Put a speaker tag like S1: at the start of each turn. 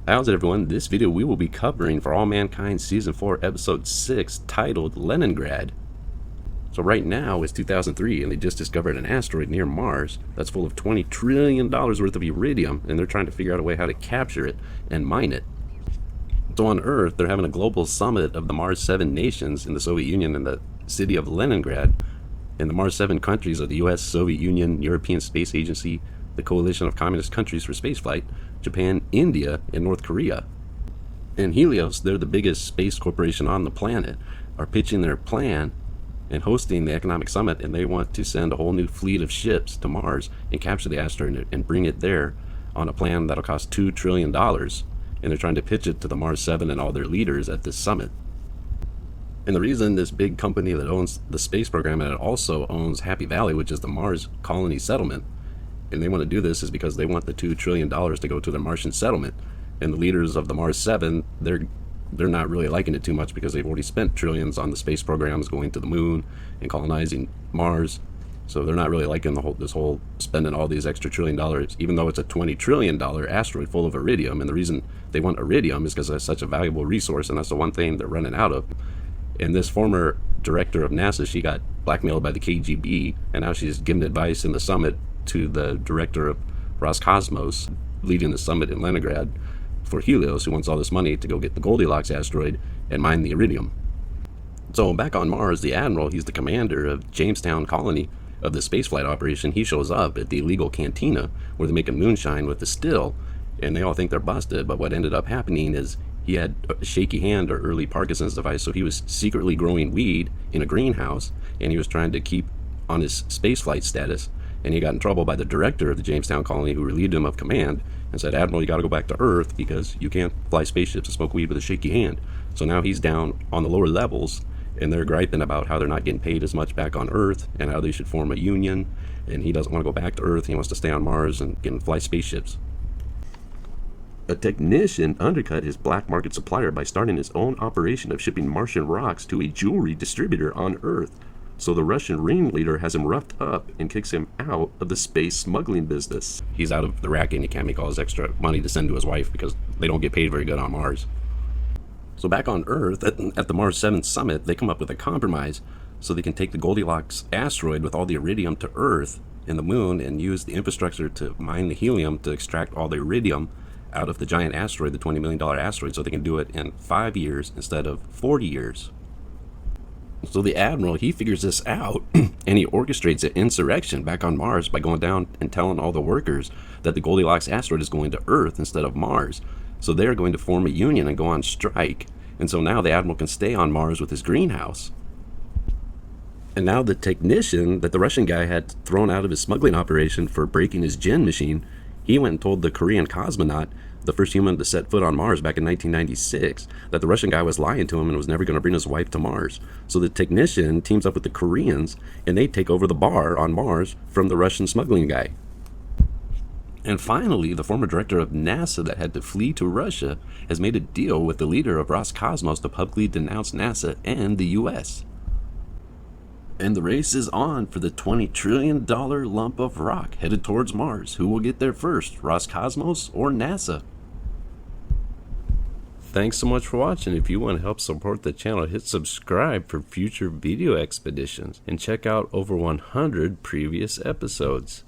S1: How's it, everyone? This video we will be covering For All Mankind Season 4 Episode 6 titled Leningrad. So right now it's 2003 and they just discovered an asteroid near Mars that's full of $20 trillion worth of uridium, and they're trying to figure out a way how to capture it and mine it. So on Earth they're having a global summit of the Mars 7 nations in the Soviet Union in the city of Leningrad. And the Mars 7 countries are the US, Soviet Union, European Space Agency, the Coalition of Communist Countries for Spaceflight, Japan, India, and North Korea. And Helios, they're the biggest space corporation on the planet, are pitching their plan and hosting the economic summit, and they want to send a whole new fleet of ships to Mars and capture the asteroid and bring it there on a plan that'll cost $2 trillion. And they're trying to pitch it to the Mars 7 and all their leaders at this summit. And the reason this big company that owns the space program, and it also owns Happy Valley, which is the Mars Colony Settlement, and they want to do this is because they want the $2 trillion to go to the Martian settlement. And the leaders of the Mars 7, they're not really liking it too much because they've already spent trillions on the space programs going to the moon and colonizing Mars. So they're not really liking this whole spending all these extra $1 trillion, even though it's a $20 trillion asteroid full of iridium. And the reason they want iridium is because it's such a valuable resource, and that's the one thing they're running out of. And this former director of NASA, she got blackmailed by the KGB, and now she's giving advice in the summit to the director of Roscosmos, leading the summit in Leningrad for Helios, who wants all this money to go get the Goldilocks asteroid and mine the iridium. So back on Mars, the Admiral, he's the commander of Jamestown colony of the spaceflight operation. He shows up at the illegal cantina where they're making moonshine with the still, and they all think they're busted. But what ended up happening is he had a shaky hand, or early Parkinson's device, so he was secretly growing weed in a greenhouse, and he was trying to keep on his spaceflight status. And he got in trouble by the director of the Jamestown colony, who relieved him of command and said, "Admiral, you got to go back to Earth because you can't fly spaceships and smoke weed with a shaky hand." So now he's down on the lower levels, and they're griping about how they're not getting paid as much back on Earth and how they should form a union. And he doesn't want to go back to Earth. He wants to stay on Mars and fly spaceships. A technician undercut his black market supplier by starting his own operation of shipping Martian rocks to a jewelry distributor on Earth. So the Russian ringleader has him roughed up and kicks him out of the space smuggling business. He's out of the racket and he can't make all his extra money to send to his wife because they don't get paid very good on Mars. So back on Earth, at the Mars 7 summit, they come up with a compromise so they can take the Goldilocks asteroid with all the iridium to Earth and the moon and use the infrastructure to mine the helium to extract all the iridium out of the giant asteroid, the $20 million asteroid, so they can do it in 5 years instead of 40 years. So the Admiral, he figures this out and he orchestrates an insurrection back on Mars by going down and telling all the workers that the Goldilocks asteroid is going to Earth instead of Mars. So they're going to form a union and go on strike. And so now the Admiral can stay on Mars with his greenhouse. And now the technician that the Russian guy had thrown out of his smuggling operation for breaking his gin machine, he went and told the Korean cosmonaut, the first human to set foot on Mars back in 1996, that the Russian guy was lying to him and was never going to bring his wife to Mars. So the technician teams up with the Koreans, and they take over the bar on Mars from the Russian smuggling guy. And finally, the former director of NASA that had to flee to Russia has made a deal with the leader of Roscosmos to publicly denounce NASA and the US. And the race is on for the $20 trillion lump of rock headed towards Mars. Who will get there first, Roscosmos or NASA? Thanks so much for watching. If you want to help support the channel, hit subscribe for future video expeditions and check out over 100 previous episodes.